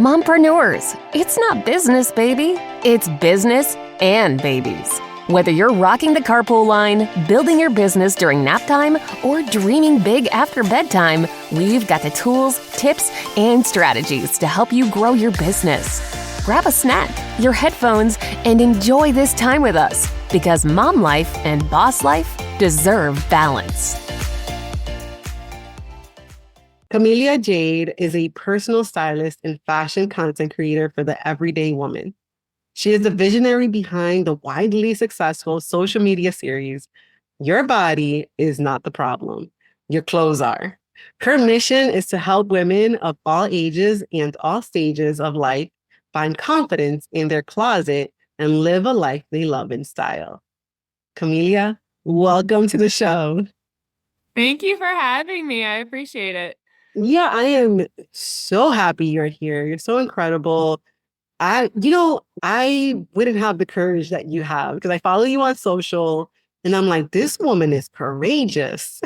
Mompreneurs, it's not business, baby. It's business and babies. Whether you're rocking the carpool line, building your business during nap time, or dreaming big after bedtime, we've got the tools, tips, and strategies to help you grow your business. Grab a snack, your headphones, and enjoy this time with us, because mom life and boss life deserve balance. Camellia Jade is a personal stylist and fashion content creator for the everyday woman. She is the visionary behind the widely successful social media series, Your Body is Not the Problem, Your Clothes Are. Her mission is to help women of all ages and all stages of life find confidence in their closet and live a life they love in style. Camellia, welcome to the show. Thank you for having me. I appreciate it. Yeah, I am so happy you're here. You're so incredible. I wouldn't have the courage that you have because I follow you on social and I'm like, this woman is courageous.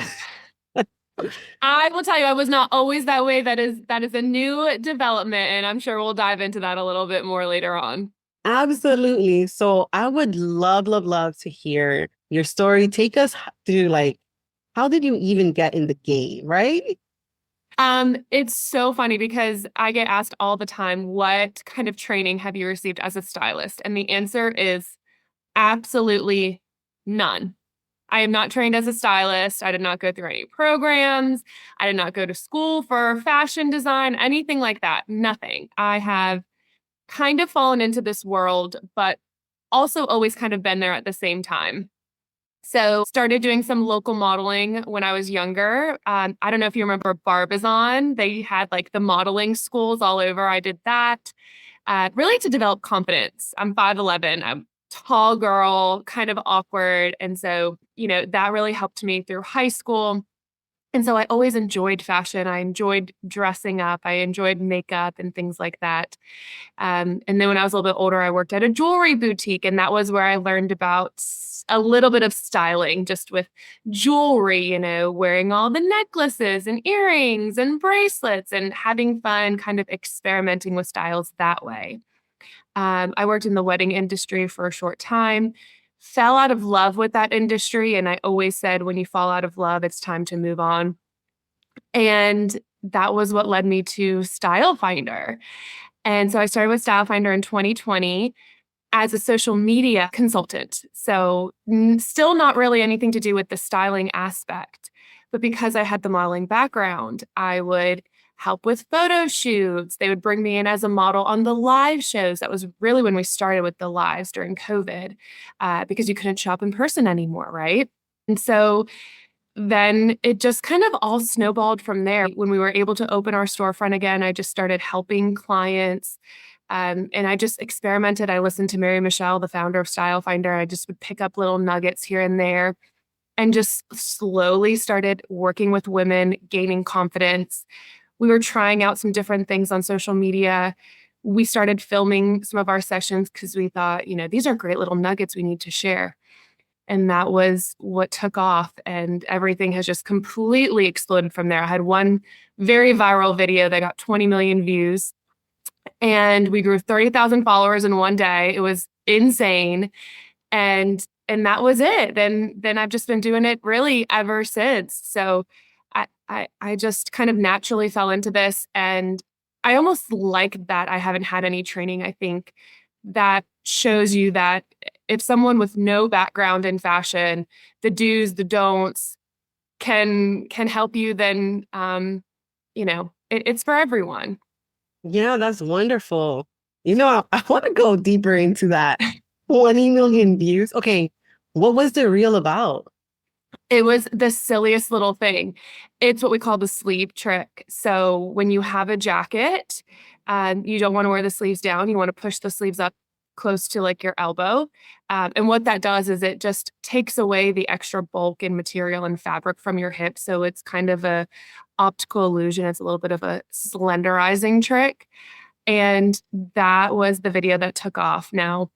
I will tell you, I was not always that way. That is a new development, and I'm sure we'll dive into that a little bit more later on. Absolutely. So I would love, love, love to hear your story. Take us through how did you even get in the game, right? It's so funny because I get asked all the time, what kind of training have you received as a stylist? And the answer is absolutely none. I am not trained as a stylist. I did not go through any programs. I did not go to school for fashion design, anything like that. Nothing. I have kind of fallen into this world, but also always kind of been there at the same time. So started doing some local modeling when I was younger. I don't know if you remember Barbizon. They had the modeling schools all over. I did that really to develop confidence. I'm 5'11". I'm a tall girl, kind of awkward. And so, that really helped me through high school. And so I always enjoyed fashion. I enjoyed dressing up. I enjoyed makeup and things like that. And then when I was a little bit older, I worked at a jewelry boutique. And that was where I learned about a little bit of styling, just with jewelry, wearing all the necklaces and earrings and bracelets and having fun, kind of experimenting with styles that way. I worked in the wedding industry for a short time. Fell out of love with that industry. And I always said, when you fall out of love, it's time to move on. And that was what led me to Style Finder. And so I started with Style Finder in 2020 as a social media consultant. So still not really anything to do with the styling aspect. But because I had the modeling background, I would help with photo shoots. They would bring me in as a model on the live shows. That was really when we started with the lives during COVID, because you couldn't shop in person anymore, right? And so then it just kind of all snowballed from there. When we were able to open our storefront again, I just started helping clients. And I just experimented. I listened to Mary Michelle, the founder of Style Finder. I just would pick up little nuggets here and there and just slowly started working with women, gaining confidence. We were trying out some different things on social media. We started filming some of our sessions because we thought, these are great little nuggets we need to share. And that was what took off. And everything has just completely exploded from there. I had one very viral video that got 20 million views. And we grew 30,000 followers in one day. It was insane. And that was it. Then I've just been doing it really ever since. So I just kind of naturally fell into this, and I almost like that I haven't had any training. I think that shows you that if someone with no background in fashion, the do's, the don'ts can help you, then it's for everyone. Yeah, that's wonderful. I want to go deeper into that. 20 million views. Okay, what was the reel about? It was the silliest little thing. It's what we call the sleeve trick. So when you have a jacket, you don't want to wear the sleeves down. You want to push the sleeves up close to your elbow. And what that does is it just takes away the extra bulk and material and fabric from your hip. So it's kind of a optical illusion. It's a little bit of a slenderizing trick. And that was the video that took off. Now,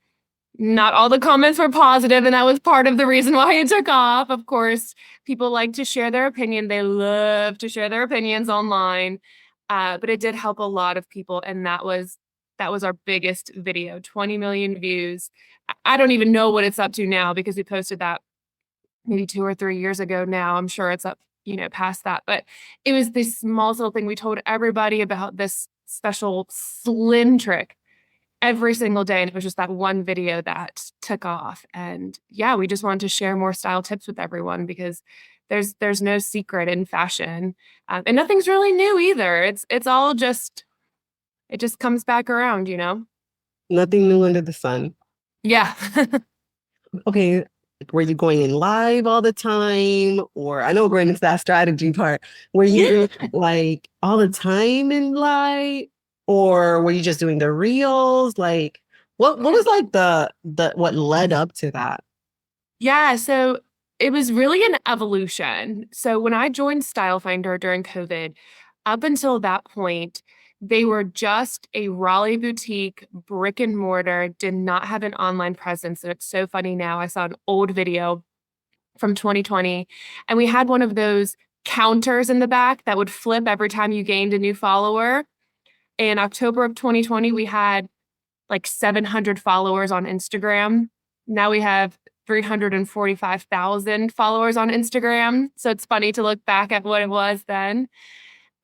not all the comments were positive, and that was part of the reason why it took off. Of course, people like to share their opinion. They love to share their opinions online. But it did help a lot of people. And that was our biggest video, 20 million views. I don't even know what it's up to now because we posted that maybe 2 or 3 years ago now. I'm sure it's up, past that. But it was this small little thing. We told everybody about this special slim trick every single day. And it was just that one video that took off. And yeah, we just wanted to share more style tips with everyone because there's no secret in fashion. And nothing's really new either. It's all just, it just comes back around, Nothing new under the sun. Yeah. Okay. Were you going in live all the time? Or I know we're going into that strategy part. Were you like all the time in live? Or were you just doing the reels? Like what was like the what led up to that? Yeah, so it was really an evolution. So when I joined Style Finder during COVID, up until that point, they were just a Raleigh boutique, brick and mortar, did not have an online presence. And it's so funny now. I saw an old video from 2020, and we had one of those counters in the back that would flip every time you gained a new follower. In October of 2020, we had like 700 followers on Instagram. Now we have 345,000 followers on Instagram. So it's funny to look back at what it was then.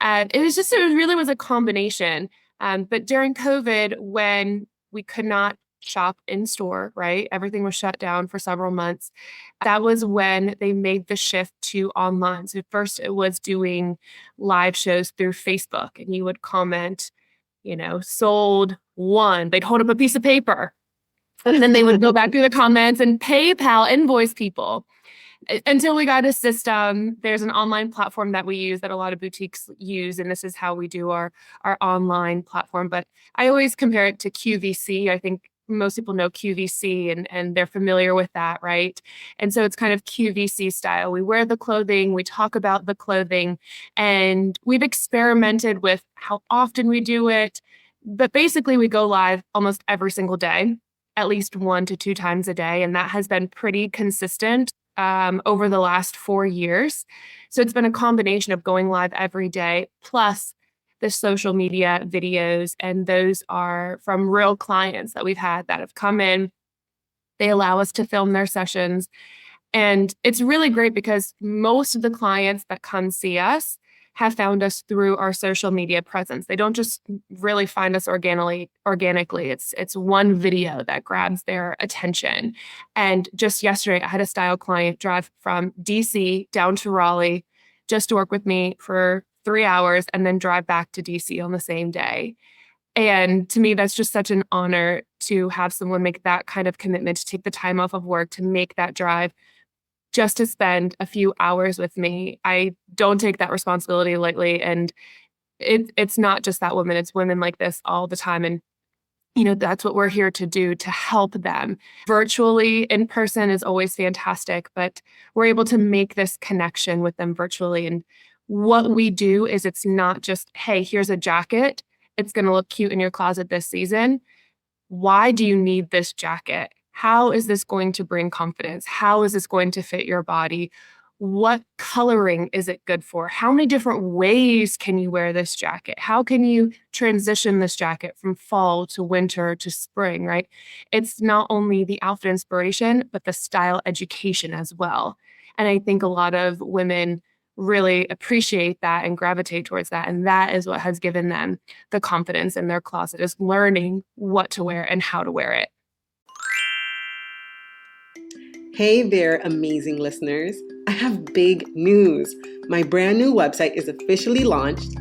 And it really was a combination. But during COVID, when we could not shop in store, right? Everything was shut down for several months. That was when they made the shift to online. So first it was doing live shows through Facebook, and you would comment, sold one. They'd hold up a piece of paper, and then they would go back through the comments and PayPal invoice people. Until we got a system. There's an online platform that we use that a lot of boutiques use, and this is how we do our online platform. But I always compare it to QVC. I think most people know QVC and they're familiar with that, right? And so it's kind of QVC style. We wear the clothing, we talk about the clothing, and we've experimented with how often we do it. But basically, we go live almost every single day, at least 1 to 2 times a day. And that has been pretty consistent over the last 4 years. So it's been a combination of going live every day, plus the social media videos. And those are from real clients that we've had that have come in. They allow us to film their sessions. And it's really great because most of the clients that come see us have found us through our social media presence. They don't just really find us organically. It's one video that grabs their attention. And just yesterday, I had a style client drive from DC down to Raleigh just to work with me for 3 hours and then drive back to DC on the same day. And to me, that's just such an honor to have someone make that kind of commitment, to take the time off of work, to make that drive just to spend a few hours with me. I don't take that responsibility lightly. And it's not just that woman, it's women like this all the time. And, that's what we're here to do, to help them. Virtually, in person is always fantastic, but we're able to make this connection with them virtually. And what we do is it's not just, hey, here's a jacket. It's going to look cute in your closet this season. Why do you need this jacket? How is this going to bring confidence? How is this going to fit your body? What coloring is it good for? How many different ways can you wear this jacket? How can you transition this jacket from fall to winter to spring, right? It's not only the outfit inspiration, but the style education as well. And I think a lot of women really appreciate that and gravitate towards that. And that is what has given them the confidence in their closet, is learning what to wear and how to wear it. Hey there, amazing listeners. I have big news. My brand new website is officially launched,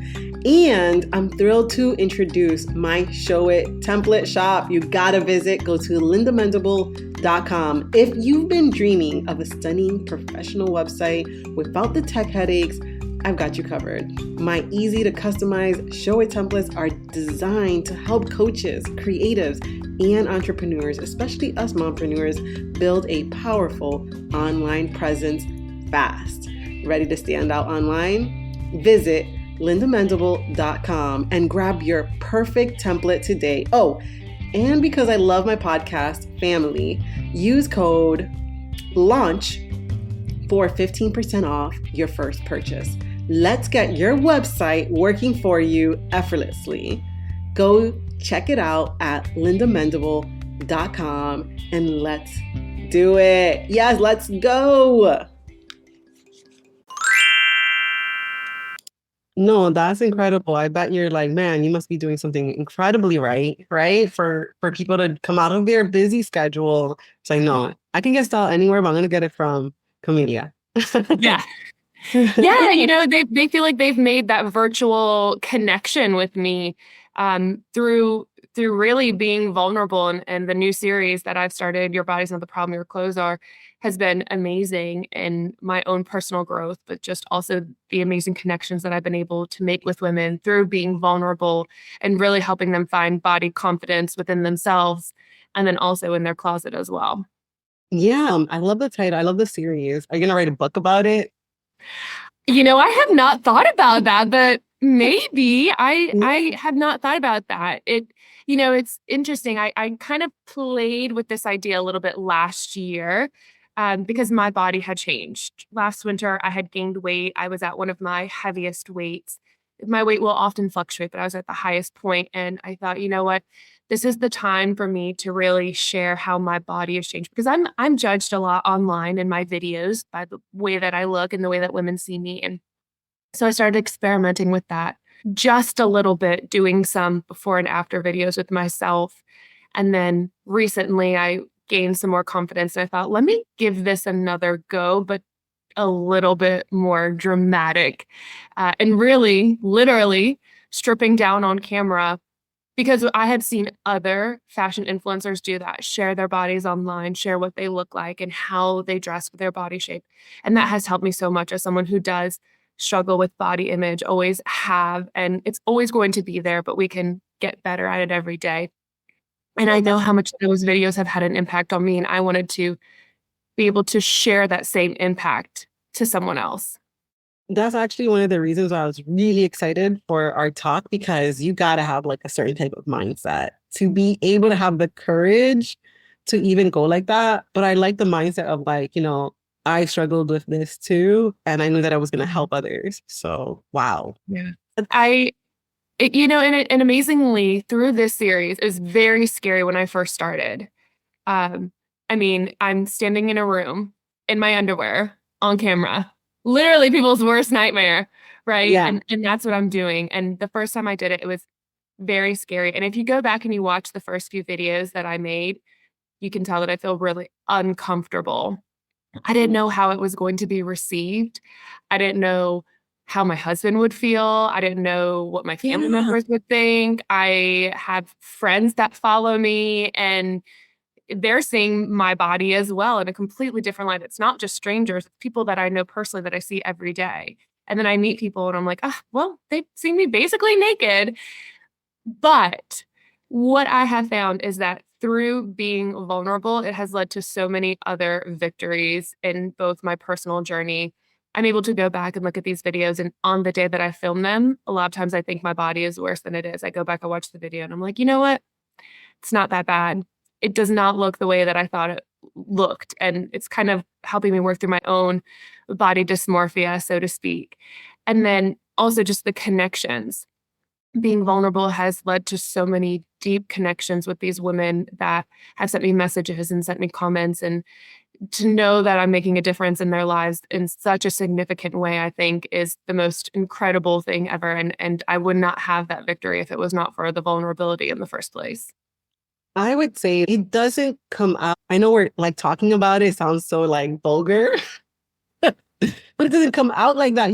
and I'm thrilled to introduce my Show It template shop. You gotta visit. Go to lindamendable.com. If you've been dreaming of a stunning professional website without the tech headaches, I've got you covered. My easy to customize Show It templates are designed to help coaches, creatives, and entrepreneurs, especially us mompreneurs, build a powerful online presence fast. Ready to stand out online? Visit lindamendable.com and grab your perfect template today. Oh, and because I love my podcast family, use code LAUNCH for 15% off your first purchase. Let's get your website working for you effortlessly. Go check it out at lindamendable.com and let's do it. Yes, let's go. No, that's incredible. I bet you're like, man, you must be doing something incredibly right? For people to come out of their busy schedule. It's like, no, I can get style anywhere, but I'm gonna get it from Camellia. Yeah. Yeah, you know, they feel like they've made that virtual connection with me through really being vulnerable, and the new series that I've started, Your Body's Not the Problem, Your Clothes Are, has been amazing in my own personal growth, but just also the amazing connections that I've been able to make with women through being vulnerable and really helping them find body confidence within themselves and then also in their closet as well. Yeah, I love the title. I love the series. Are you gonna write a book about it? You know, I have not thought about that, but maybe I have not thought about that. You know, it's interesting. I kind of played with this idea a little bit last year, because my body had changed. Last winter, I had gained weight. I was at one of my heaviest weights. My weight will often fluctuate, but I was at the highest point, and I thought, you know what? This is the time for me to really share how my body has changed, because I'm judged a lot online in my videos by the way that I look and the way that women see me. And so I started experimenting with that just a little bit, doing some before and after videos with myself. And then recently I gained some more confidence, and I thought, let me give this another go, but a little bit more dramatic, and really, literally stripping down on camera, because I had seen other fashion influencers do that, share their bodies online, share what they look like and how they dress for their body shape. And that has helped me so much as someone who does struggle with body image, always have, and it's always going to be there, but we can get better at it every day. And I know how much those videos have had an impact on me, and I wanted to be able to share that same impact to someone else. That's actually one of the reasons why I was really excited for our talk, because you got to have like a certain type of mindset to be able to have the courage to even go like that. But I like the mindset of like, I struggled with this too, and I knew that I was going to help others. So, wow. Yeah. And amazingly, through this series, it was very scary when I first started. Um, I mean, I'm standing in a room in my underwear on camera, literally people's worst nightmare, right? Yeah. And that's what I'm doing. And the first time I did it, it was very scary. And if you go back and you watch the first few videos that I made, you can tell that I feel really uncomfortable. I didn't know how it was going to be received. I didn't know how my husband would feel. I didn't know what my family members would think. I have friends that follow me, and they're seeing my body as well in a completely different light. It's not just strangers, it's people that I know personally that I see every day. And then I meet people and I'm like, well, they've seen me basically naked. But what I have found is that through being vulnerable, it has led to so many other victories in both my personal journey. I'm able to go back and look at these videos, and on the day that I film them, a lot of times I think my body is worse than it is. I go back and watch the video and I'm like, you know what? It's not that bad. It does not look the way that I thought it looked. And it's kind of helping me work through my own body dysmorphia, so to speak. And then also just the connections. Being vulnerable has led to so many deep connections with these women that have sent me messages and sent me comments. And to know that I'm making a difference in their lives in such a significant way, I think is the most incredible thing ever. And I would not have that victory if it was not for the vulnerability in the first place. I would say it doesn't come out. I know we're like talking about it, sounds so like vulgar, but it doesn't come out like that.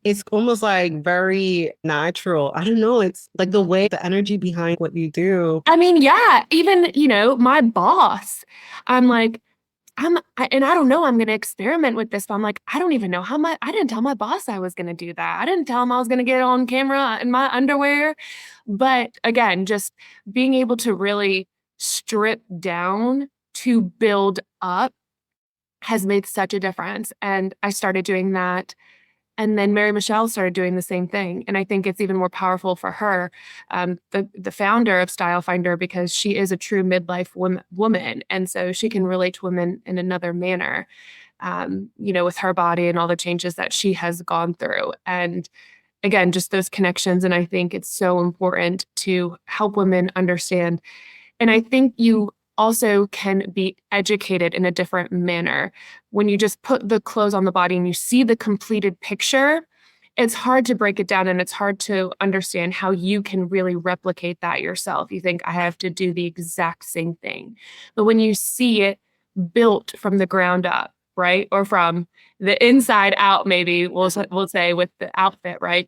It's almost like very natural. I don't know. It's like the way, the energy behind what you do. I mean, yeah, even, my boss, I'm like, and I don't know, I'm going to experiment with this, but I'm like, I don't even know I didn't tell my boss I was going to do that. I didn't tell him I was going to get on camera in my underwear. But again, just being able to really strip down to build up has made such a difference. And I started doing that. And then Mary Michelle started doing the same thing. And I think it's even more powerful for her, the founder of Style Finder, because she is a true midlife woman. And so she can relate to women in another manner. with her body and all the changes that she has gone through. And again, just those connections. And I think it's so important to help women understand. And I think you also can be educated in a different manner. When you just put the clothes on the body and you see the completed picture, it's hard to break it down and it's hard to understand how you can really replicate that yourself. You think, I have to do the exact same thing. But when you see it built from the ground up, right? Or from the inside out, maybe we'll say with the outfit, right?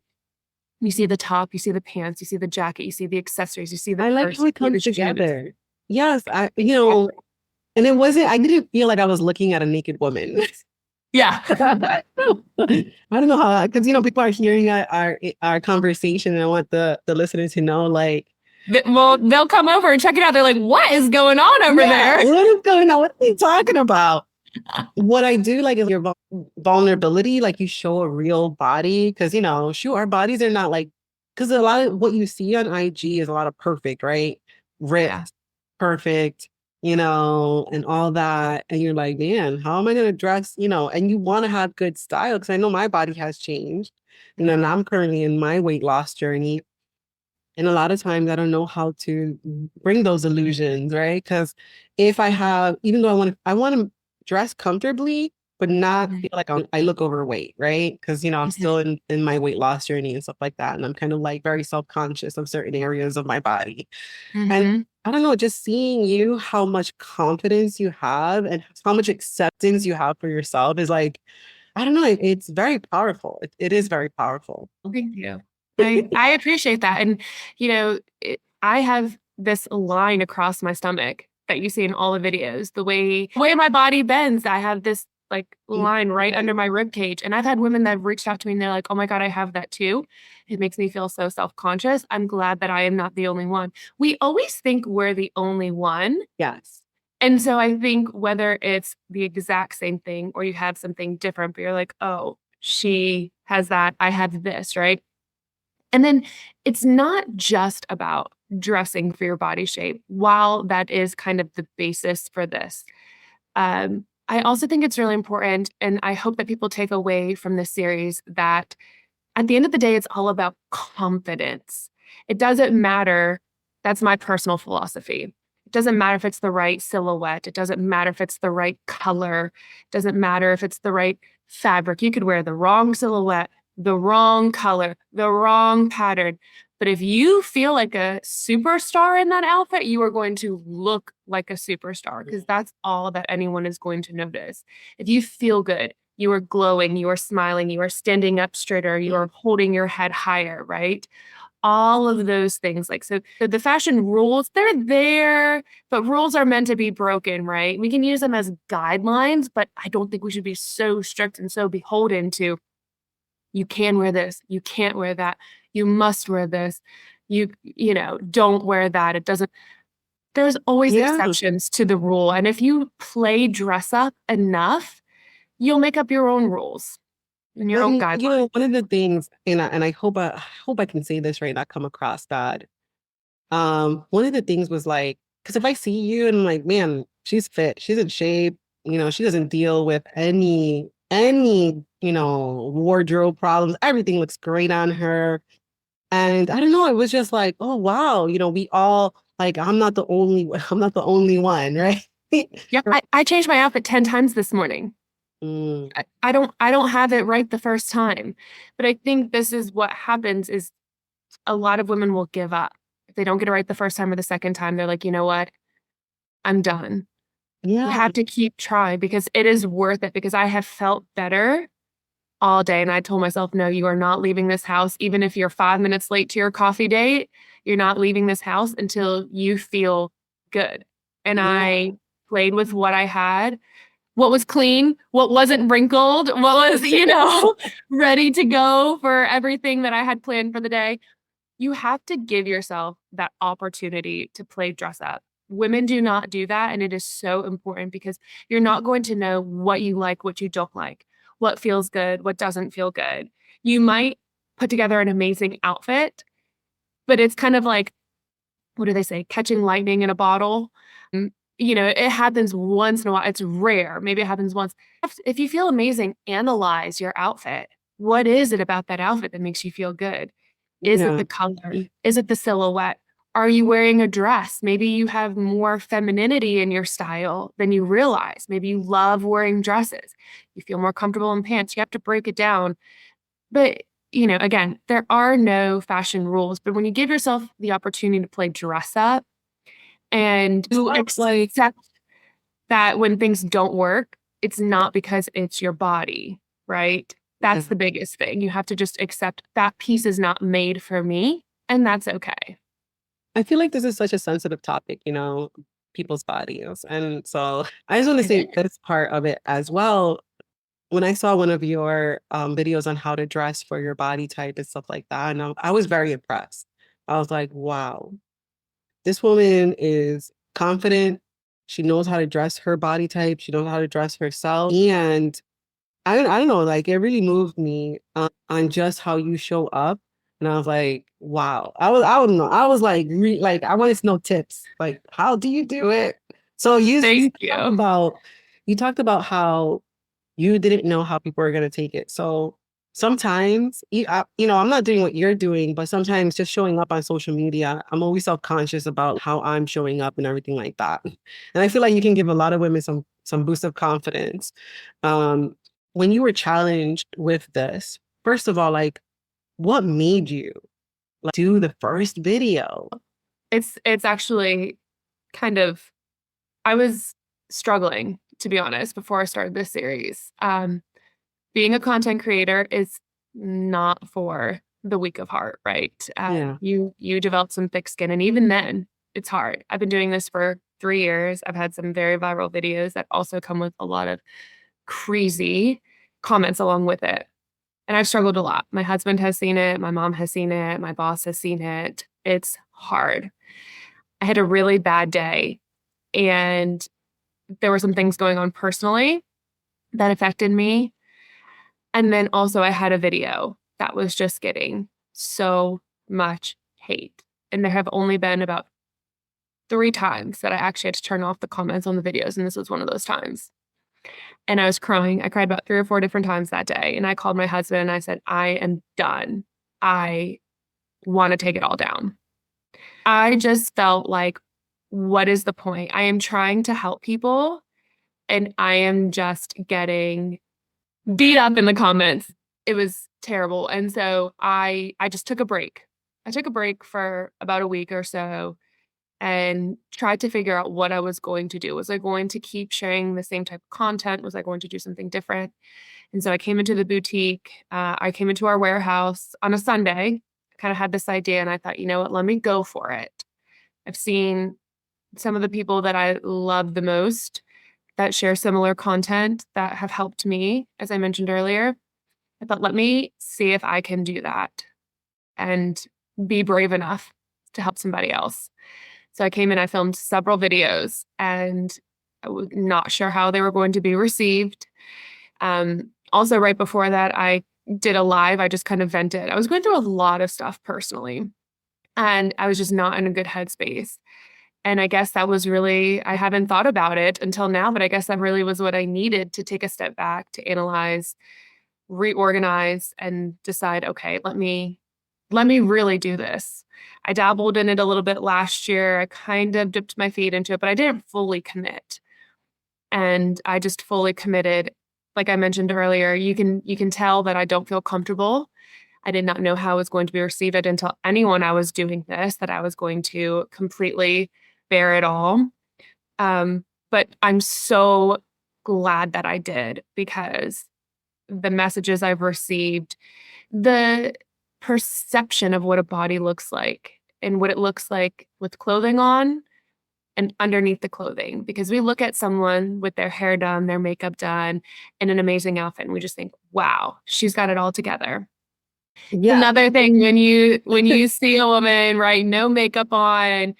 You see the top, you see the pants, you see the jacket, you see the accessories, you see the I like purse, how it you see the comes shoes. together. Yes, and I didn't feel like I was looking at a naked woman. Yeah. I don't know how, because people are hearing our conversation, and I want the listener to know, like, Well, they'll come over and check it out. They're like, what is going on over there? What is going on? What are you talking about? What I do like is your vulnerability, like you show a real body, because sure, our bodies are not like, because a lot of what you see on IG is a lot of perfect, right? Ripped, Yeah. perfect, and all that. And you're like, man, how am I gonna dress? And you want to have good style, because I know my body has changed. And I'm currently in my weight loss journey. And a lot of times I don't know how to bring those illusions, right? Because if even though I want to dress comfortably, but not feel like I look overweight, right? Because, I'm still in my weight loss journey and stuff like that. And I'm kind of like very self-conscious of certain areas of my body. And I don't know, just seeing you, how much confidence you have and how much acceptance you have for yourself is like, I don't know, it's very powerful. It is very powerful. Thank you. I appreciate that. And, I have this line across my stomach that you see in all the videos. The way my body bends, I have this like line right under my rib cage. And I've had women that have reached out to me and they're like, oh my God, I have that too. It makes me feel so self-conscious. I'm glad that I am not the only one. We always think we're the only one. Yes. And so I think whether it's the exact same thing or you have something different, but you're like, oh, she has that, I have this, right? And then it's not just about dressing for your body shape, while that is kind of the basis for this. I also think it's really important, and I hope that people take away from this series that at the end of the day, it's all about confidence. It doesn't matter. That's my personal philosophy. It doesn't matter if it's the right silhouette. It doesn't matter if it's the right color. It doesn't matter if it's the right fabric. You could wear the wrong silhouette, the wrong color, the wrong pattern. But if you feel like a superstar in that outfit, you are going to look like a superstar, because that's all that anyone is going to notice. If you feel good, you are glowing, you are smiling, you are standing up straighter, you are holding your head higher, right? All of those things. Like, so the fashion rules, they're there, but rules are meant to be broken, right? We can use them as guidelines, but I don't think we should be so strict and so beholden to, you can wear this, you can't wear that, you must wear this, don't wear that. It doesn't, there's always exceptions to the rule. And if you play dress up enough, you'll make up your own rules and your own guidelines. One of the things, and I hope I can say this right, not come across bad. One of the things was like, because if I see you and I'm like, man, she's fit, she's in shape, she doesn't deal with any wardrobe problems. Everything looks great on her. And I don't know, it was just like, oh wow, we all like, I'm not the only one, right? Yep. I changed my outfit 10 times this morning. I don't have it right the first time. But I think this is what happens is a lot of women will give up. If they don't get it right the first time or the second time, they're like, you know what? I'm done. Yeah. You have to keep trying, because it is worth it, because I have felt better all day. And I told myself, no, you are not leaving this house. Even if you're 5 minutes late to your coffee date, you're not leaving this house until you feel good. And I played with what I had, what was clean, what wasn't wrinkled, what was, ready to go for everything that I had planned for the day. You have to give yourself that opportunity to play dress up. Women do not do that. And it is so important, because you're not going to know what you like, what you don't like, what feels good, what doesn't feel good. You might put together an amazing outfit, but it's kind of like, what do they say? Catching lightning in a bottle. it happens once in a while. It's rare. Maybe it happens once. If you feel amazing, analyze your outfit. What is it about that outfit that makes you feel good? Is it the color? Is it the silhouette? Are you wearing a dress? Maybe you have more femininity in your style than you realize. Maybe you love wearing dresses. You feel more comfortable in pants. You have to break it down. But, again, there are no fashion rules. But when you give yourself the opportunity to play dress up and you accept that when things don't work, it's not because it's your body, right? That's the biggest thing. You have to just accept that piece is not made for me, and that's okay. I feel like this is such a sensitive topic, people's bodies. And so I just want to say this part of it as well. When I saw one of your videos on how to dress for your body type and stuff like that, and I was very impressed. I was like, wow, this woman is confident. She knows how to dress her body type. She knows how to dress herself. And I don't know, like it really moved me on just how you show up. And I was like, wow. I don't know. I was like, I wanted to know tips. Like, how do you do it? So Thank you talked about how you didn't know how people were going to take it. So sometimes, I'm not doing what you're doing, but sometimes just showing up on social media, I'm always self-conscious about how I'm showing up and everything like that. And I feel like you can give a lot of women some boost of confidence. When you were challenged with this, first of all, like, what made you do the first video? It's actually kind of, I was struggling, to be honest, before I started this series. Being a content creator is not for the weak of heart, right? You develop some thick skin, and even then, it's hard. I've been doing this for 3 years. I've had some very viral videos that also come with a lot of crazy comments along with it. And I've struggled a lot. My husband has seen it. My mom has seen it. My boss has seen it. It's hard. I had a really bad day, and there were some things going on personally that affected me. And then also I had a video that was just getting so much hate. And there have only been about 3 times that I actually had to turn off the comments on the videos. And this was one of those times. And I was crying. I cried about 3 or 4 different times that day. And I called my husband and I said, I am done. I want to take it all down. I just felt like, what is the point? I am trying to help people and I am just getting beat up in the comments. It was terrible. And so I just took a break. I took a break for about a week or so and tried to figure out what I was going to do. Was I going to keep sharing the same type of content? Was I going to do something different? And so I came into the boutique. I came into our warehouse on a Sunday, kind of had this idea, and I thought, you know what, let me go for it. I've seen some of the people that I love the most that share similar content that have helped me, as I mentioned earlier. I thought, let me see if I can do that and be brave enough to help somebody else. So I came in, I filmed several videos, and I was not sure how they were going to be received. Also, right before that, I did a live. I just kind of vented. I was going through a lot of stuff personally, and I was just not in a good headspace. And I guess that was really, I haven't thought about it until now, but I guess that really was what I needed to take a step back, to analyze, reorganize, and decide, okay, let me really do this. I dabbled in it a little bit last year. I kind of dipped my feet into it, but I didn't fully commit. And I just fully committed. Like I mentioned earlier, you can tell that I don't feel comfortable. I did not know how it was going to be received. I didn't tell anyone I was doing this, that I was going to completely bear it all. But I'm so glad that I did, because the messages I've received, the perception of what a body looks like and what it looks like with clothing on and underneath the clothing, because we look at someone with their hair done, their makeup done, and an amazing outfit, and we just think, wow, she's got it all together. Yeah. Another thing, when you see a woman, right, no makeup on,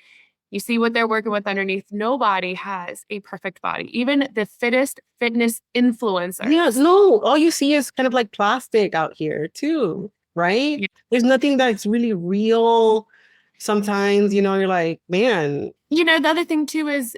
you see what they're working with underneath. Nobody has a perfect body. Even the fittest fitness influencers. Yes, no, all you see is kind of like plastic out here too, right? Yeah. There's nothing that's really real. Sometimes, you're like, man. The other thing too is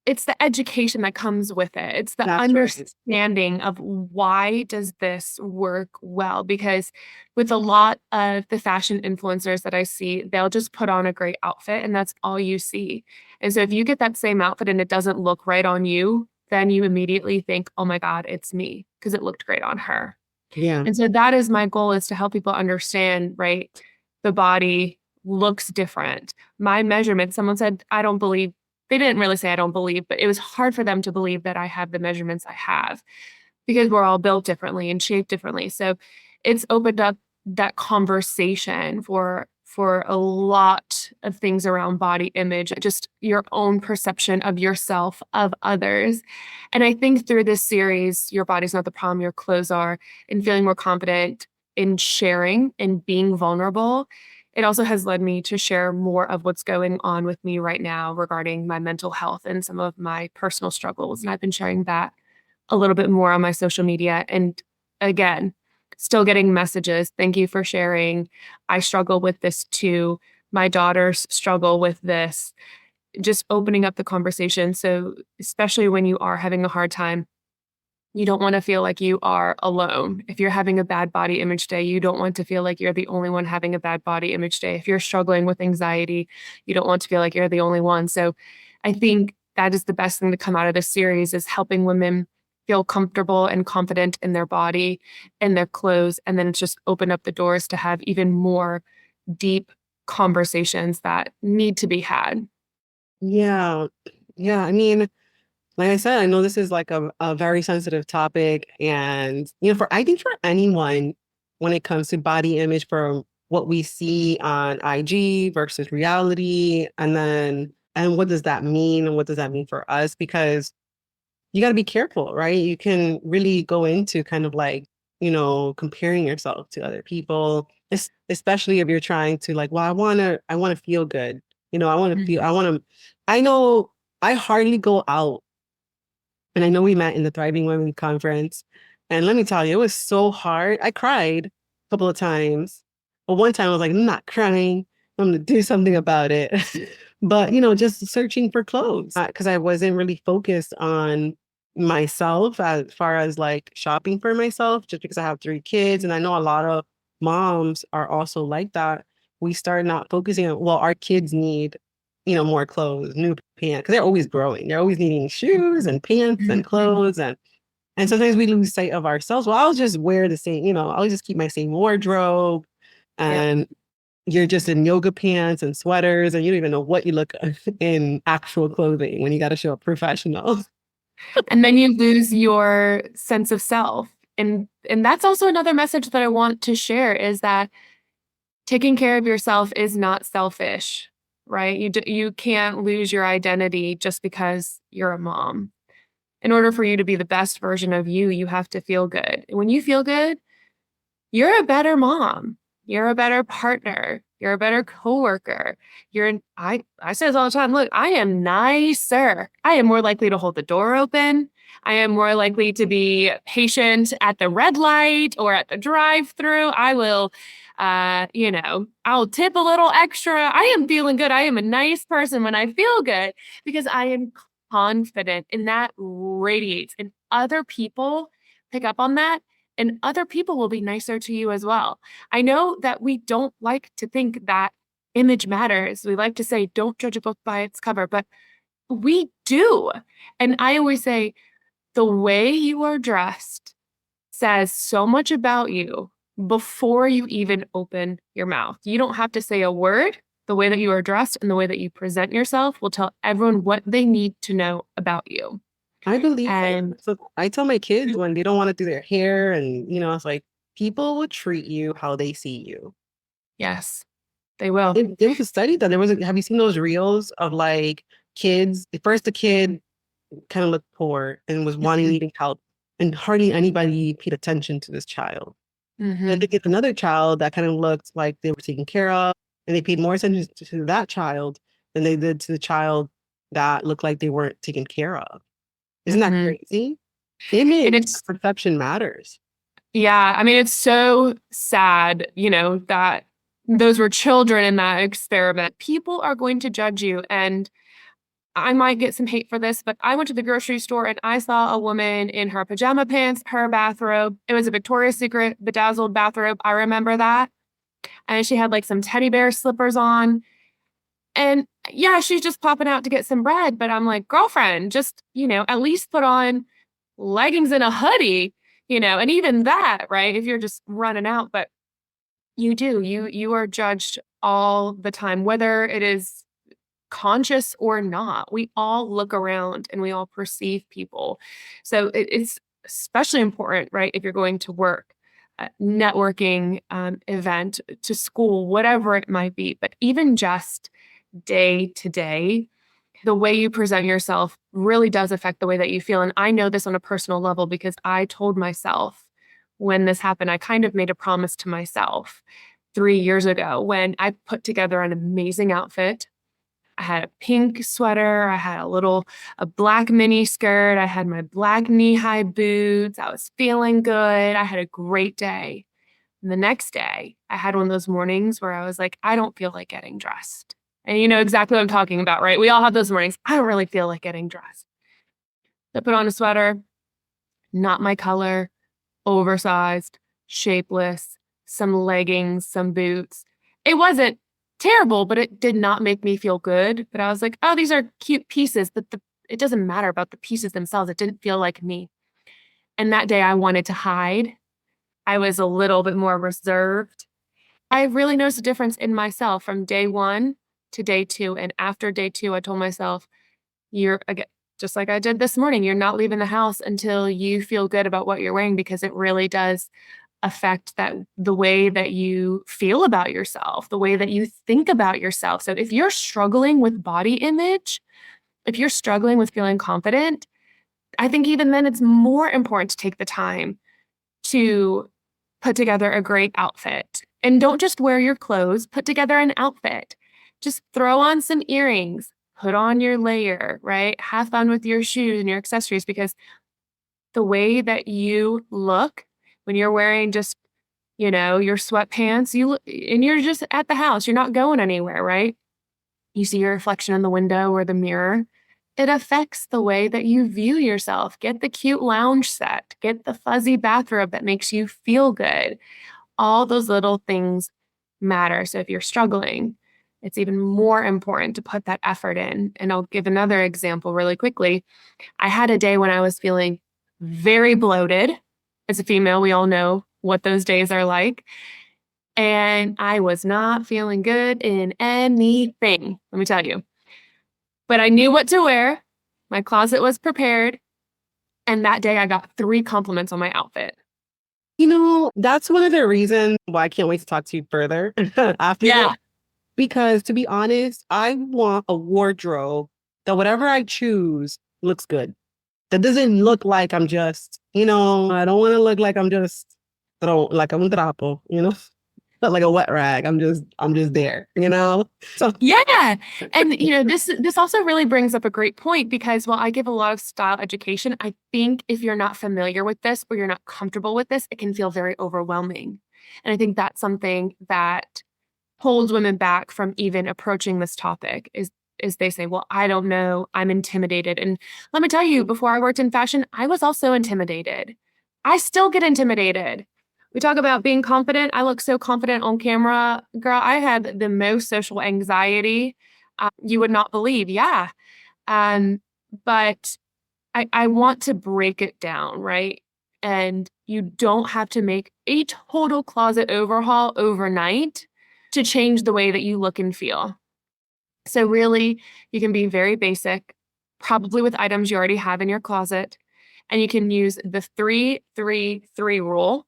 it's the education that comes with it. It's the That's right. understanding of why does this work well? Because with a lot of the fashion influencers that I see, they'll just put on a great outfit and that's all you see. And so if you get that same outfit and it doesn't look right on you, then you immediately think, oh my God, it's me, because it looked great on her. Yeah. And so that is my goal, is to help people understand, right? The body looks different. My measurements, someone said, I don't believe, they didn't really say I don't believe, but it was hard for them to believe that I have the measurements I have, because we're all built differently and shaped differently. So it's opened up that conversation for a lot of things around body image, just your own perception of yourself, of others. And I think through this series, Your Body's Not the Problem, Your Clothes Are, and feeling more confident in sharing and being vulnerable, it also has led me to share more of what's going on with me right now regarding my mental health and some of my personal struggles. And I've been sharing that a little bit more on my social media. And again, still getting messages. Thank you for sharing. I struggle with this too. My daughters struggle with this. Just opening up the conversation. So, especially when you are having a hard time, you don't want to feel like you are alone. If you're having a bad body image day, you don't want to feel like you're the only one having a bad body image day. If you're struggling with anxiety, you don't want to feel like you're the only one. So I think that is the best thing to come out of this series, is helping women feel comfortable and confident in their body and their clothes. And then it's just open up the doors to have even more deep conversations that need to be had. Yeah. Yeah. I mean, like I said, I know this is like a very sensitive topic. And, I think for anyone, when it comes to body image, for what we see on IG versus reality, and what does that mean? And what does that mean for us? Because you got to be careful, right? You can really go into kind of like, comparing yourself to other people, especially if you're trying to like, well, I want to feel good. I know I hardly go out, and I know we met in the Thriving Women conference. And let me tell you, it was so hard. I cried a couple of times. But one time I was like, I'm not crying. I'm going to do something about it. But, just searching for clothes, because I wasn't really focused on myself as far as like shopping for myself, just because I have 3 kids. And I know a lot of moms are also like that. We start not focusing on, well, our kids need more clothes, new pants, because they're always growing. They're always needing shoes and pants and clothes. And sometimes we lose sight of ourselves. Well, I'll just wear the same, I'll just keep my same wardrobe. And you're just in yoga pants and sweaters, and you don't even know what you look in actual clothing when you got to show up professional. And then you lose your sense of self. And that's also another message that I want to share, is that taking care of yourself is not selfish, right? You can't lose your identity just because you're a mom. In order for you to be the best version of you, you have to feel good. And when you feel good, you're a better mom. You're a better partner. You're a better coworker. I say this all the time. Look, I am nicer. I am more likely to hold the door open. I am more likely to be patient at the red light or at the drive-through. I will, I'll tip a little extra. I am feeling good. I am a nice person when I feel good, because I am confident, and that radiates. And other people pick up on that, and other people will be nicer to you as well. I know that we don't like to think that image matters. We like to say, don't judge a book by its cover, but we do. And I always say, the way you are dressed says so much about you before you even open your mouth. You don't have to say a word. The way that you are dressed and the way that you present yourself will tell everyone what they need to know about you. I believe And that. So I tell my kids when they don't want to do their hair, and it's like, people will treat you how they see you. yes, they will. There was a study that have you seen those reels of like kids? At first, the kid kind of looked poor and was needing help, and hardly anybody paid attention to this child. Then they get another child that kind of looked like they were taken care of, and they paid more attention to that child than they did to the child that looked like they weren't taken care of. Isn't that crazy? Image perception matters. Yeah, I mean, it's so sad, that those were children in that experiment. People are going to judge you. And I might get some hate for this, but I went to the grocery store and I saw a woman in her pajama pants, her bathrobe. It was a Victoria's Secret bedazzled bathrobe. I remember that. And she had like some teddy bear slippers on. And yeah, she's just popping out to get some bread. But I'm like, girlfriend, just, at least put on leggings and a hoodie, and even that, right? If you're just running out, but you are judged all the time, whether it is conscious or not. We all look around and we all perceive people. So it's especially important, right? If you're going to work, networking event, to school, whatever it might be, but even just day to day, the way you present yourself really does affect the way that you feel. And I know this on a personal level because I told myself when this happened, I kind of made a promise to myself 3 years ago when I put together an amazing outfit. I had a pink sweater. I had a black mini skirt. I had my black knee-high boots. I was feeling good. I had a great day. And the next day, I had one of those mornings where I was like, I don't feel like getting dressed. And you know exactly what I'm talking about, right? We all have those mornings. I don't really feel like getting dressed. I put on a sweater, not my color, oversized, shapeless, some leggings, some boots. It wasn't terrible, but it did not make me feel good. But I was like, oh, these are cute pieces, but it doesn't matter about the pieces themselves. It didn't feel like me. And that day I wanted to hide. I was a little bit more reserved. I really noticed a difference in myself from day one to day two. And after day two, I told myself, again, just like I did this morning, you're not leaving the house until you feel good about what you're wearing, because it really does affect the way that you feel about yourself, the way that you think about yourself. So if you're struggling with body image, if you're struggling with feeling confident, I think even then it's more important to take the time to put together a great outfit. And don't just wear your clothes, put together an outfit. Just throw on some earrings, put on your layer, right? Have fun with your shoes and your accessories, because the way that you look when you're wearing just, your sweatpants, and you're just at the house, you're not going anywhere, right? You see your reflection in the window or the mirror. It affects the way that you view yourself. Get the cute lounge set, get the fuzzy bathrobe that makes you feel good. All those little things matter. So if you're struggling, it's even more important to put that effort in. And I'll give another example really quickly. I had a day when I was feeling very bloated. As a female, we all know what those days are like. And I was not feeling good in anything, let me tell you. But I knew what to wear. My closet was prepared. And that day I got 3 compliments on my outfit. That's one of the reasons why I can't wait to talk to you further after this. Because to be honest, I want a wardrobe that whatever I choose looks good. That doesn't look like I'm just, I don't want to look like I'm just, like I'm un trapo, not like a wet rag. I'm just there, So Yeah. And this also really brings up a great point, because while I give a lot of style education, I think if you're not familiar with this or you're not comfortable with this, it can feel very overwhelming. And I think that's something that holds women back from even approaching this topic is they say, well, I don't know, I'm intimidated. And let me tell you, before I worked in fashion, I was also intimidated. I still get intimidated. We talk about being confident. I look so confident on camera. Girl, I had the most social anxiety you would not believe. Yeah. But I want to break it down, right? And you don't have to make a total closet overhaul overnight to change the way that you look and feel. So really, you can be very basic, probably with items you already have in your closet. And you can use the 3-3-3 rule: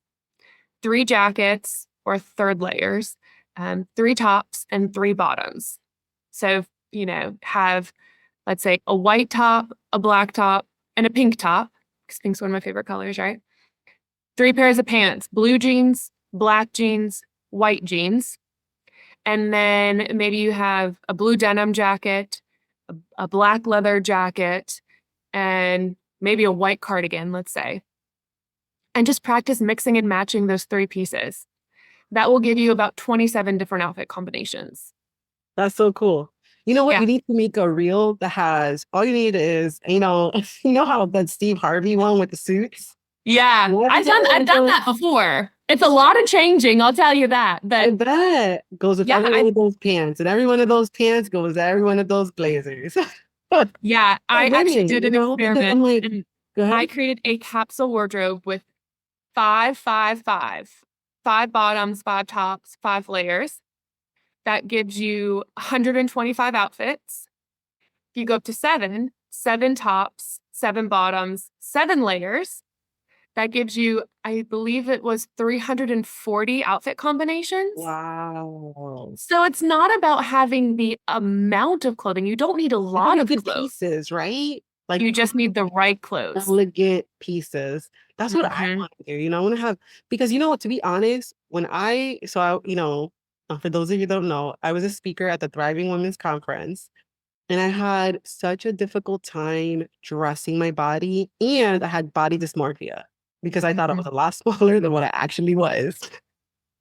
3 jackets or third layers, 3 tops and 3 bottoms. So, have, let's say, a white top, a black top, and a pink top, because pink's one of my favorite colors, right? 3 pairs of pants: blue jeans, black jeans, white jeans. And then maybe you have a blue denim jacket, a black leather jacket, and maybe a white cardigan, let's say. And just practice mixing and matching those 3 pieces. That will give you about 27 different outfit combinations. That's so cool. You know what? Yeah. You need to make a reel that has all you need is, you know how that Steve Harvey one with the suits? Yeah. What is I've done that before. It's a lot of changing, I'll tell you that. I But bet goes with yeah, every one of those pants, and every one of those pants goes with every one of those blazers. I actually Women, did an because I'm experiment like, and go I ahead. created a capsule wardrobe with five, five, five, five bottoms, five tops, five layers. That gives you 125 outfits. If you go up to seven, seven tops, seven bottoms, seven layers, that gives you, I believe it was 340 outfit combinations. Wow. So it's not about having the amount of clothing. You don't need a I think lot it's of good clothes. pieces, right? Like You just need the right clothes. elegant pieces. That's what I Mhm. want to do. I want to have, because to be honest, for those of you who don't know, I was a speaker at the Thriving Women's Conference, and I had such a difficult time dressing my body, and I had body dysmorphia because I thought I was Mhm. a lot smaller than what I actually was.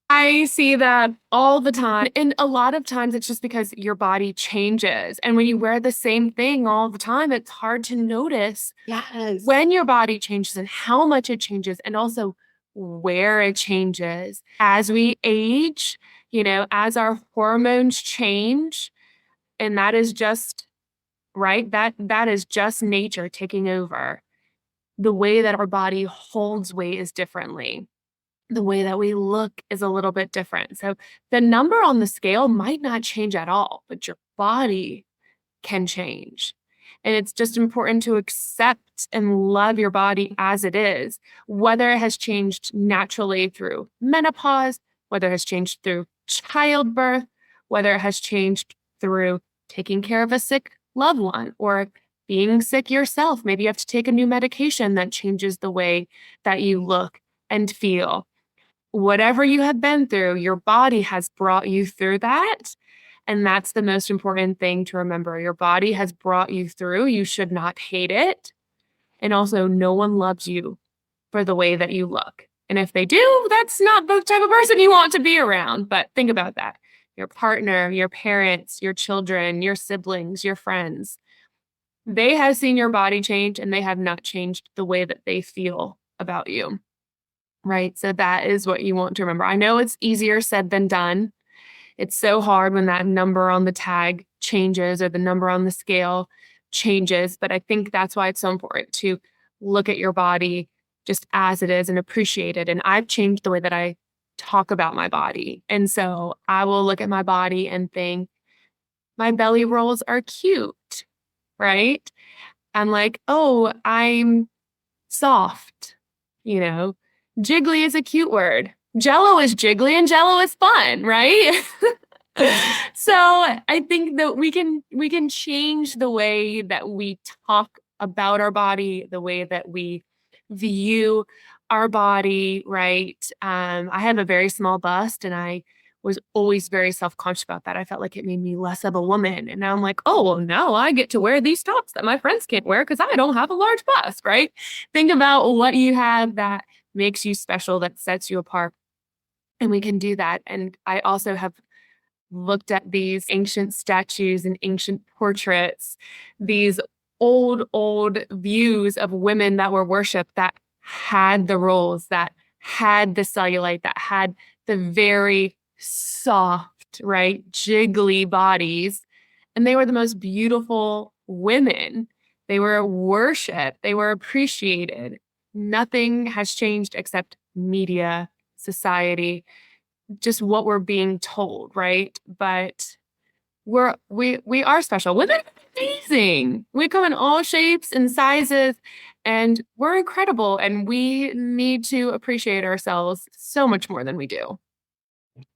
I see that all the time. And a lot of times it's just because your body changes. And when you wear the same thing all the time, it's hard to notice Yes. when your body changes and how much it changes, and also where it changes. As we age, as our hormones change, and that is just right, that is just nature taking over. The way that our body holds weight is differently. The way that we look is a little bit different. So the number on the scale might not change at all, but your body can change. And it's just important to accept and love your body as it is, whether it has changed naturally through menopause, whether it has changed through childbirth, whether it has changed through taking care of a sick loved one or being sick yourself. Maybe you have to take a new medication that changes the way that you look and feel. Whatever you have been through, your body has brought you through that. And that's the most important thing to remember. Your body has brought you through. You should not hate it. And also, no one loves you for the way that you look. And if they do, that's not the type of person you want to be around. But think about that. Your partner, your parents, your children, your siblings, your friends, they have seen your body change and they have not changed the way that they feel about you. Right. So that is what you want to remember. I know it's easier said than done. It's so hard when that number on the tag changes or the number on the scale changes. But I think that's why it's so important to look at your body just as it is and appreciate it. And I've changed the way that I talk about my body. And so I will look at my body and think, my belly rolls are cute. Right. I'm like, oh, I'm soft, you know. Jiggly is a cute word. Jello is jiggly and Jello is fun, right? So I think that we can change the way that we talk about our body, the way that we view our body, right? I have a very small bust, and I was always very self-conscious about that. I felt like it made me less of a woman. And now I'm like, oh, well, now I get to wear these tops that my friends can't wear because I don't have a large bust, right? Think about what you have that makes you special, that sets you apart. And we can do that. And I also have looked at these ancient statues and ancient portraits, these old views of women that were worshipped that had the roles, that had the cellulite, that had the very soft, right, jiggly bodies. And they were the most beautiful women. They were worshipped, they were appreciated. Nothing has changed except media, society, just what we're being told, right? But we are special. Women are amazing. We come in all shapes and sizes, and we're incredible. And we need to appreciate ourselves so much more than we do.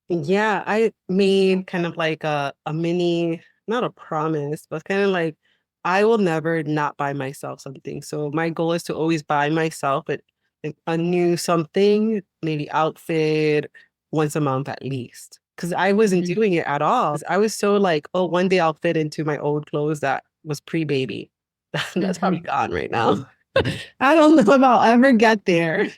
Yeah, I made kind of like a mini, not a promise, but kind of like I will never not buy myself something. So my goal is to always buy myself a new something, maybe outfit once a month at least. Because I wasn't Mhm. doing it at all. I was so like, oh, one day I'll fit into my old clothes that was pre-baby. That's probably Mhm. gone right now. I don't know if I'll ever get there.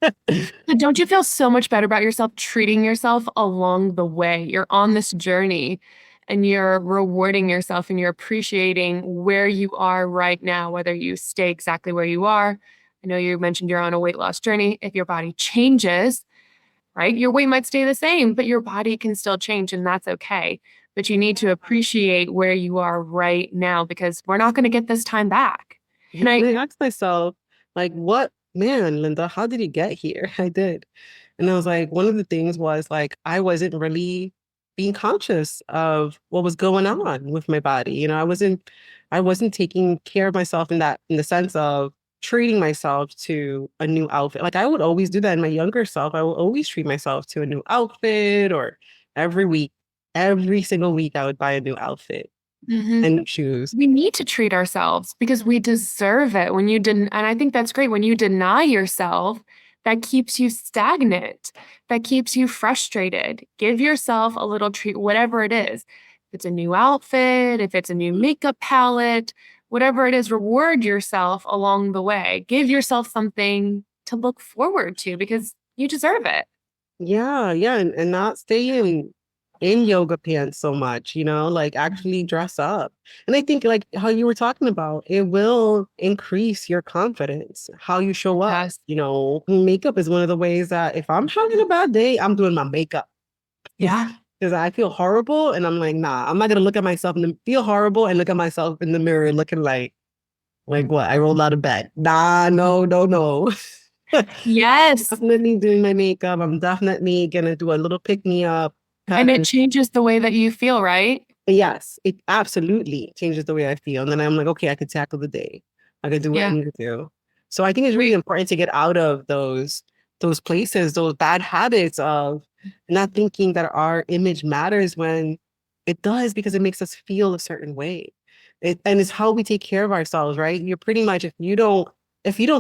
But don't you feel so much better about yourself treating yourself along the way? You're on this journey. and you're rewarding yourself and you're appreciating where you are right now, whether you stay exactly where you are. I know you mentioned you're on a weight loss journey. If your body changes, right, your weight might stay the same, but your body can still change, and that's okay. But you need to appreciate where you are right now because we're not going to get this time back. Yeah, And and I asked myself, like, what, man, Linda, how did you get here? I did. And I was like, one of the things was like, I wasn't really being conscious of what was going on with my body. I wasn't taking care of myself in the sense of treating myself to a new outfit. Like I would always do that in my younger self. I would always treat myself to a new outfit or every week, every single week I would buy a new outfit Mhm. and new shoes. We need to treat ourselves because we deserve it. When you didn't, and I think that's great. When you deny yourself, that keeps you stagnant, that keeps you frustrated. Give yourself a little treat, whatever it is. If it's a new outfit, if it's a new makeup palette, whatever it is, reward yourself along the way. Give yourself something to look forward to because you deserve it. Yeah, yeah, and not stay in yoga pants so much, like actually dress up. And I think like how you were talking about, it will increase your confidence, how you show up. Yes. Makeup is one of the ways that if I'm having a bad day, I'm doing my makeup. Yeah. Because I feel horrible and I'm like, nah, I'm not gonna look at myself and feel horrible and look at myself in the mirror looking like what? I rolled out of bed. Nah, no, no, no. Yes. Definitely doing my makeup. I'm definitely gonna do a little pick me up. And it changes the way that you feel, right? Yes, it absolutely changes the way I feel. And then I'm like, okay, I could tackle the day. I could do what I Yeah. need to do. So I think it's really We, important to get out of those places, those bad habits of not thinking that our image matters when it does because it makes us feel a certain way. And it's how we take care of ourselves, right? You're pretty much if you don't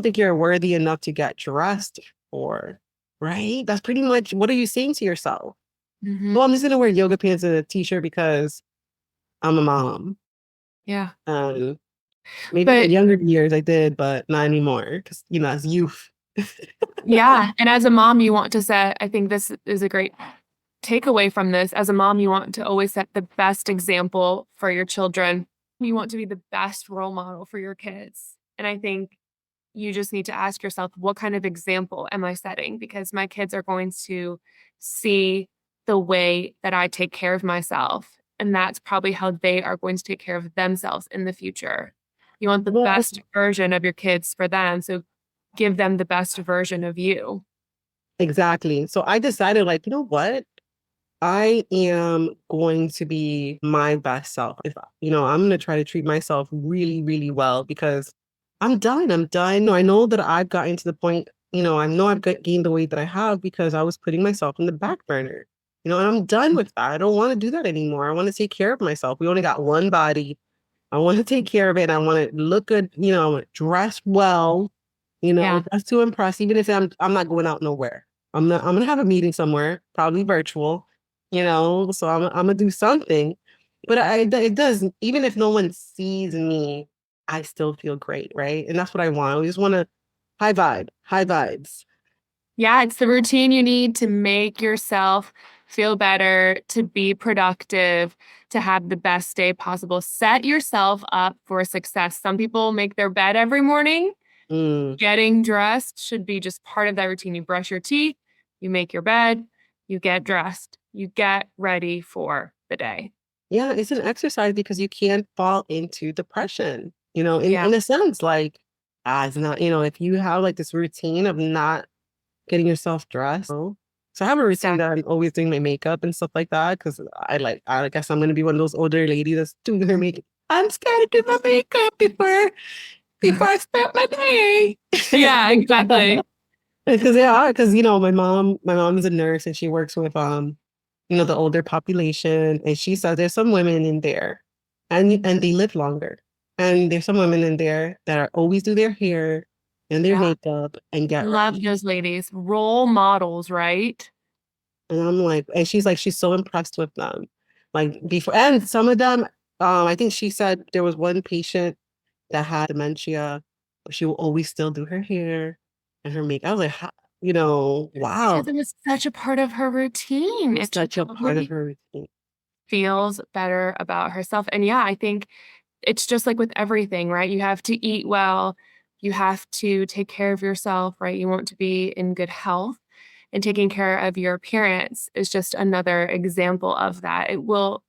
think you're worthy enough to get dressed for, right? That's pretty much what are you saying to yourself? Mhm. Well, I'm just gonna wear yoga pants and a t-shirt because I'm a mom. Yeah. Um, maybe in But younger years I did, but not anymore because, as youth. yeah, and as a mom, you want to set, I think this is a great takeaway from this. As a mom, you want to always set the best example for your children. You want to be the best role model for your kids. And I think you just need to ask yourself, what kind of example am I setting? Because my kids are going to see the way that I take care of myself. And that's probably how they are going to take care of themselves in the future. You want the Well, best version of your kids for them. So give them the best version of you. exactly. So I decided, like, you know what? I am going to be my best self. I'm going to try to treat myself really, really well because I'm done. I'm done. I know that I've gotten to the point, I know gained the weight that I have because I was putting myself in the back burner, and I'm done with that. I don't want to do that anymore. I want to take care of myself. We only got one body. I want to take care of it. I want to look good, I want to dress well, Yeah. just to impress, even if I'm not going out nowhere. I'm gonna have a meeting somewhere, probably virtual, so I'm gonna do something. But it does, even if no one sees me, I still feel great, right? And that's what I want. I just want to high vibes. Yeah, it's the routine you need to make yourself feel better, to be productive, to have the best day possible. Set yourself up for success. Some people make their bed every morning. Mm. Getting dressed should be just part of that routine. You brush your teeth, you make your bed, you get dressed, you get ready for the day. Yeah, it's an exercise because you can't fall into depression, Yeah, in a sense, like, it's not, if you have like this routine of not getting yourself dressed. So I have a routine that exactly. I'm always doing my makeup and stuff like that because I guess I'm gonna be one of those older ladies that's doing her makeup. I'm scared to do my makeup before I start my day. Yeah, exactly. Because my mom is a nurse and she works with the older population, and she says there's some women in there, and they live longer, and there's some women in there that are always do their hair and their Yeah, makeup and get love ready. those ladies. Role models, right? And I'm like, and she's like, she's so impressed with them. Like before, and some of them, I think she said there was one patient that had dementia, but she will always still do her hair and her makeup. I was like, wow, Because it was such a part of her routine. It's such a part of totally her routine. feels better about herself. And yeah, I think it's just like with everything, right? You have to eat well, you have to take care of yourself, right? You want to be in good health. And taking care of your appearance is just another example of that. It will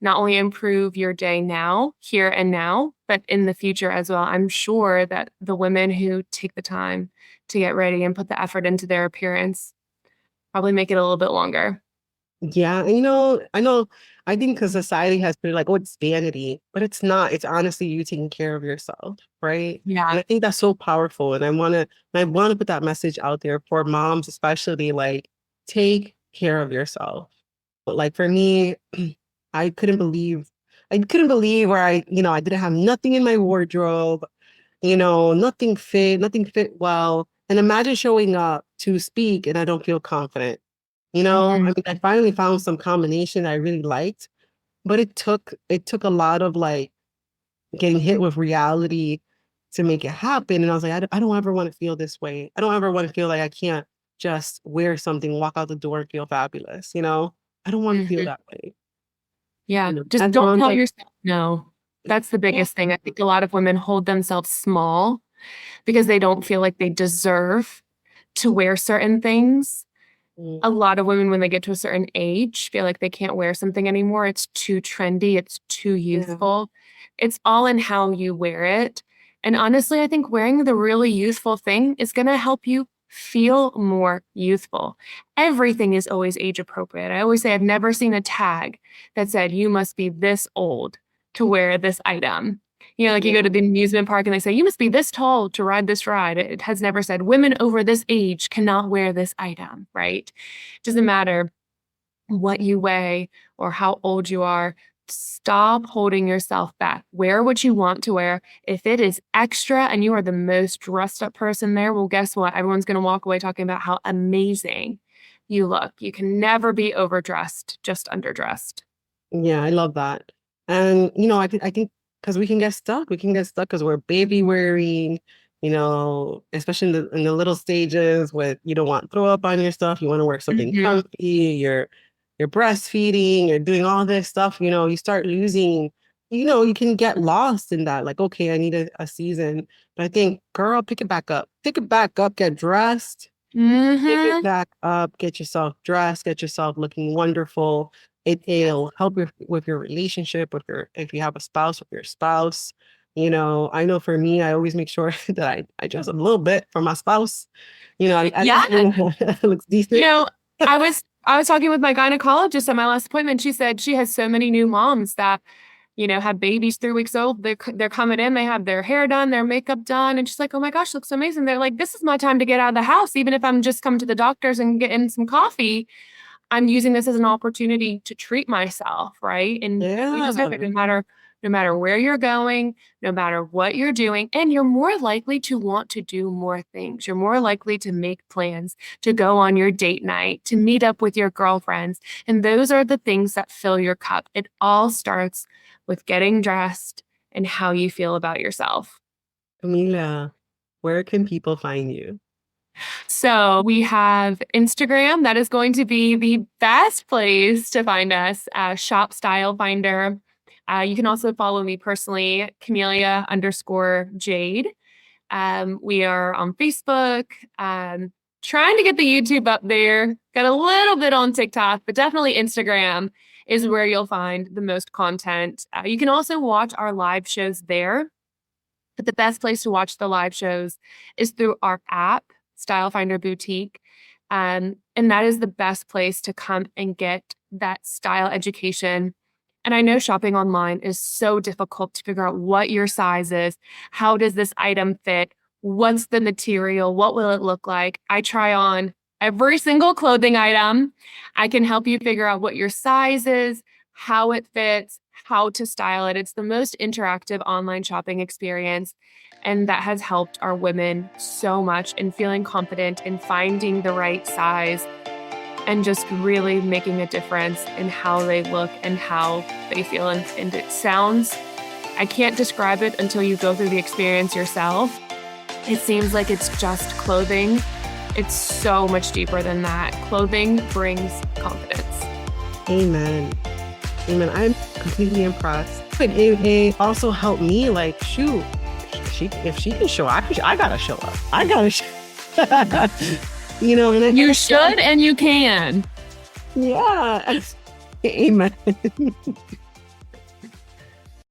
not only improve your day now, here and now, but in the future as well. I'm sure that the women who take the time to get ready and put the effort into their appearance probably make it a little bit longer. Yeah, and I think because society has been like, oh, it's vanity, but it's not. It's honestly you taking care of yourself, right? And Yeah. I think that's so powerful. And I wanna put that message out there for moms, especially like take care of yourself. But like for me, I couldn't believe where I didn't have nothing in my wardrobe, nothing fit well. And imagine showing up to speak and I don't feel confident. I Mhm. mean, I finally found some combination I really liked, but it took a lot of like getting hit with reality to make it happen. And I was like, I don't ever want to feel this way. I don't ever want to feel like I can't just wear something, walk out the door and feel fabulous. I don't want to feel Mhm. that way. Yeah. Just As don't moms, tell like, yourself no. That's the yeah. biggest thing. I think a lot of women hold themselves small because they don't feel like they deserve to wear certain things. Mm, A lot of women, when they get to a certain age, feel like they can't wear something anymore. It's too trendy. It's too yeah. youthful. It's all in how you wear it. And honestly, I think wearing the really youthful thing is going to help you feel more youthful. Everything is always age appropriate. I always say I've never seen a tag that said you must be this old to wear this item. Like you Yeah. go to the amusement park and they say, you must be this tall to ride this ride. It has never said women over this age cannot wear this item, right? Doesn't matter what you weigh or how old you are. Stop holding yourself back. Wear what you want to wear. If it is extra and you are the most dressed up person there, well, guess what? Everyone's going to walk away talking about how amazing you look. You can never be overdressed, just underdressed. Yeah, I love that. And I think because we can get stuck. We can get stuck because we're baby wearing, especially in the little stages with you don't want to throw up on your stuff. You want to wear something Mhm. comfy. You're breastfeeding. You're doing all this stuff. You start losing. You can get lost in that. Like, okay, I need a season. But I think, girl, pick it back up. Pick it back up. Get dressed. Pick it Mhm. back up, get yourself dressed, get yourself looking wonderful. It'll help with your relationship, if you have a spouse, with your spouse. I know for me, I always make sure that I dress a little bit for my spouse. Yeah. It looks You decent. know, I was talking with my gynecologist at my last appointment. She said she has so many new moms that, have babies 3 weeks old. They're coming in, they have their hair done, their makeup done, and she's like, "Oh my gosh, looks amazing." They're like, "This is my time to get out of the house, even if I'm just coming to the doctor's and getting some coffee. I'm using this as an opportunity to treat myself, right?" And you Yeah. deserve it no matter where you're going, no matter what you're doing, and you're more likely to want to do more things. You're more likely to make plans, to go on your date night, to meet up with your girlfriends. And those are the things that fill your cup. It all starts with getting dressed and how you feel about yourself. Camila, where can people find you? So we have Instagram. That is going to be the best place to find us. Shop Style Finder. You can also follow me personally, Camellia_Jade. We are on Facebook. Trying to get the YouTube up there. Got a little bit on TikTok, but definitely Instagram is where you'll find the most content. You can also watch our live shows there. But the best place to watch the live shows is through our app, Style Finder Boutique. And that is the best place to come and get that style education. And I know shopping online is so difficult to figure out what your size is. How does this item fit? What's the material? What will it look like? I try on every single clothing item. I can help you figure out what your size is, how it fits, how to style it. It's the most interactive online shopping experience. And that has helped our women so much in feeling confident in finding the right size and just really making a difference in how they look and how they feel. And it sounds, I can't describe it until you go through the experience yourself. It seems like it's just clothing. It's so much deeper than that. Clothing brings confidence. Amen. Amen. I'm completely impressed. But it also helped me, like, shoot, if she can show up, I gotta show up. I gotta show you know, and You should and you can. yeah. Amen.